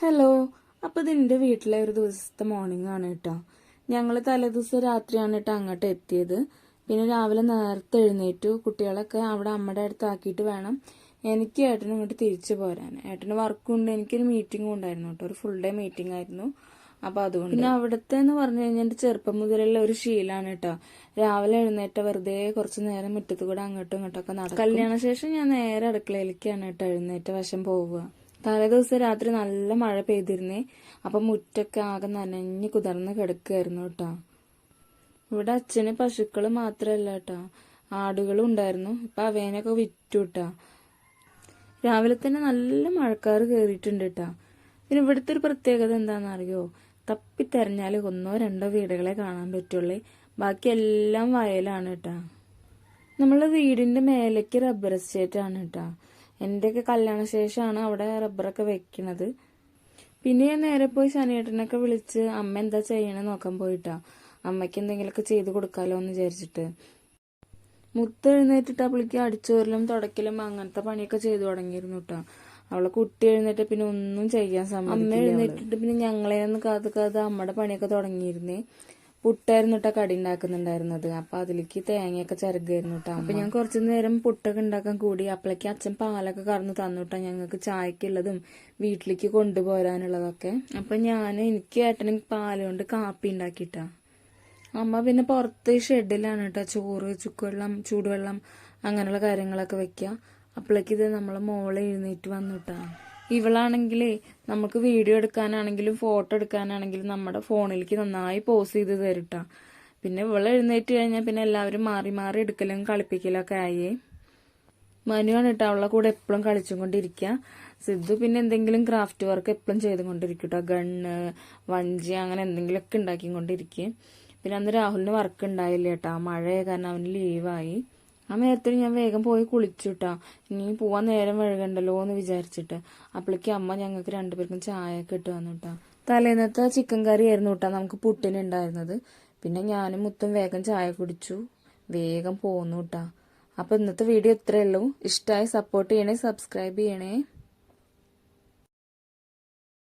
Hello. അപ്പോൾ ഇതിൻ്റെ വീട്ടിലെ ഒരു ദിവസത്തെ മോർണിംഗ് ആണ് കേട്ടോ. ഞങ്ങൾ തലേദിവസം രാത്രിയാണ് കേട്ടോ അങ്ങോട്ട് എത്തിയത്. പിന്നെ രാവിലെ നേരത്തെ എഴുന്നേറ്റു. കുട്ടികളൊക്കെ അവിടെ അമ്മയുടെ അടുത്ത് ആക്കിയിട്ട് വേണം എനിക്ക് ഏട്ടനും ഇങ്ങോട്ട് തിരിച്ചു പോരാൻ. ഏട്ടന് വർക്കും ഉണ്ട്, എനിക്കൊരു മീറ്റിംഗും ഉണ്ടായിരുന്നു കേട്ടോ. ഒരു ഫുൾ ഡേ മീറ്റിംഗ് ആയിരുന്നു. അപ്പോൾ അതുകൊണ്ട് പിന്നെ അവിടുത്തെ എന്ന് പറഞ്ഞു കഴിഞ്ഞാൽ എൻ്റെ ചെറുപ്പം മുതലുള്ള ഒരു ശീലമാണ് കേട്ടോ. രാവിലെ എഴുന്നേറ്റ വെറുതെ കുറച്ച് നേരം മുറ്റത്ത് കൂടെ അങ്ങോട്ടും ഇങ്ങോട്ടൊക്കെ നടക്കും. കല്യാണ ശേഷം ഞാൻ നേരെ അടുക്കളയിലേക്കാണ് കേട്ടോ എഴുന്നേറ്റ വശം പോവുക. തലേ ദിവസം രാത്രി നല്ല മഴ പെയ്തിരുന്നേ. അപ്പം മുറ്റൊക്കെ ആകെ നനഞ്ഞ് കുതിർന്ന് കിടക്കുകയായിരുന്നു കേട്ടോ. ഇവിടെ അച്ഛന് പശുക്കൾ മാത്രമല്ല കേട്ടോ, ആടുകളും ഉണ്ടായിരുന്നു. ഇപ്പം അവേനൊക്കെ വിറ്റു കേട്ടോ. രാവിലെ തന്നെ നല്ല മഴക്കാറ് കയറിയിട്ടുണ്ട് കേട്ടോ. പിന്നെ ഇവിടുത്തെ ഒരു പ്രത്യേകത എന്താണെന്നറിയോ? തപ്പിത്തെരഞ്ഞാൽ ഒന്നോ രണ്ടോ വീടുകളെ കാണാൻ പറ്റുള്ളൂ. ബാക്കി എല്ലാം വയലാണ് കേട്ടോ. നമ്മളെ വീടിന്റെ മേലേക്ക് റബ്ബർ എസ്റ്റേറ്റ് ആണ് കേട്ടോ. എന്റെയൊക്കെ കല്യാണ ശേഷമാണ് അവിടെ റബ്ബറൊക്കെ വെക്കണത്. പിന്നെ ഞാൻ നേരെ പോയി ശനിയേട്ടനൊക്കെ വിളിച്ച് അമ്മ എന്താ ചെയ്യണേ നോക്കാൻ പോയിട്ടാ. അമ്മയ്ക്ക് എന്തെങ്കിലുമൊക്കെ ചെയ്ത് കൊടുക്കാലോ എന്ന് വിചാരിച്ചിട്ട്. മുത്ത് എഴുന്നേറ്റിട്ട് അവൾക്ക് അടിച്ചോരലും തുടക്കലും അങ്ങനത്തെ പണിയൊക്കെ ചെയ്തു തുടങ്ങിയിരുന്നു കേട്ടോ. അവളെ കുട്ടി എഴുന്നേറ്റ് പിന്നെ ഒന്നും ചെയ്യാൻ സമയം. അമ്മ എഴുന്നേറ്റിട്ട് പിന്നെ ഞങ്ങളെ ഒന്ന് കാത്ത് അമ്മയുടെ പണിയൊക്കെ തുടങ്ങിയിരുന്നേ. പുട്ടായിരുന്നു കേട്ടോ കടി ഉണ്ടാക്കുന്നുണ്ടായിരുന്നത്. അപ്പൊ അതിലേക്ക് തേങ്ങയൊക്കെ ചിരകായിരുന്നു കേട്ടോ. അപ്പൊ ഞാൻ കുറച്ചു നേരം പുട്ടൊക്കെ ഉണ്ടാക്കാൻ കൂടി. അപ്പോഴേക്ക് അച്ഛൻ പാലൊക്കെ കറന്ന് തന്നു കേട്ടോ, ഞങ്ങൾക്ക് ചായക്കുള്ളതും വീട്ടിലേക്ക് കൊണ്ടുപോരാനുള്ളതൊക്കെ. അപ്പൊ എനിക്ക് ഏട്ടനും പാല് കൊണ്ട് കാപ്പി ഉണ്ടാക്കിട്ടാ. അമ്മ പിന്നെ പുറത്ത് ഷെഡിലാണ് കേട്ടോ ചോറ്, ചുക്കുവെള്ളം, ചൂടുവെള്ളം അങ്ങനെയുള്ള കാര്യങ്ങളൊക്കെ വെക്കുക. അപ്പോഴേക്ക് ഇത് നമ്മളെ മോളെ എഴുന്നേറ്റ് വന്നിട്ടാ. ഇവളാണെങ്കിലേ നമുക്ക് വീഡിയോ എടുക്കാനാണെങ്കിലും ഫോട്ടോ എടുക്കാനാണെങ്കിലും നമ്മുടെ ഫോണിലേക്ക് നന്നായി പോസ് ചെയ്ത് തരുട്ടാ. പിന്നെ ഇവളെ എഴുന്നേറ്റ് കഴിഞ്ഞാൽ പിന്നെ എല്ലാവരും മാറി മാറി എടുക്കലും കളിപ്പിക്കലൊക്കെ ആയേ. മനുവാണ് കേട്ടോ അവളെ കൂടെ എപ്പോഴും കളിച്ചും കൊണ്ടിരിക്കുക. സിദ്ധു പിന്നെ എന്തെങ്കിലും ക്രാഫ്റ്റ് വർക്ക് എപ്പോഴും ചെയ്തുകൊണ്ടിരിക്കും കേട്ടോ. ഗണ്ണ്, വഞ്ചി അങ്ങനെ എന്തെങ്കിലുമൊക്കെ ഉണ്ടാക്കിക്കൊണ്ടിരിക്കുക. പിന്നെ അന്ന് രാഹുലിന് വർക്ക് ഉണ്ടായില്ല കേട്ടോ, മഴയായ കാരണം അവന് ലീവായി. ആ നേരത്തിൽ ഞാൻ വേഗം പോയി കുളിച്ചുട്ടാ. ഇനി പോവാൻ നേരം വഴുകണ്ടല്ലോ എന്ന് വിചാരിച്ചിട്ട്. അപ്പോഴേക്ക് അമ്മ ഞങ്ങൾക്ക് രണ്ടുപേർക്കും ചായയൊക്കെ ഇട്ട് വന്നു കേട്ടാ. തലേന്നത്തെ ചിക്കൻ കറി ആയിരുന്നു കേട്ടാ നമുക്ക് പുട്ടിനുണ്ടായിരുന്നത്. പിന്നെ ഞാനും മുത്തും വേഗം ചായ കുടിച്ചു, വേഗം പോന്നു കേട്ടാ. അപ്പൊ ഇന്നത്തെ വീഡിയോ ഇത്രയേ ഉള്ളൂ. ഇഷ്ടമായി സപ്പോർട്ട് ചെയ്യണേ, സബ്സ്ക്രൈബ് ചെയ്യണേ.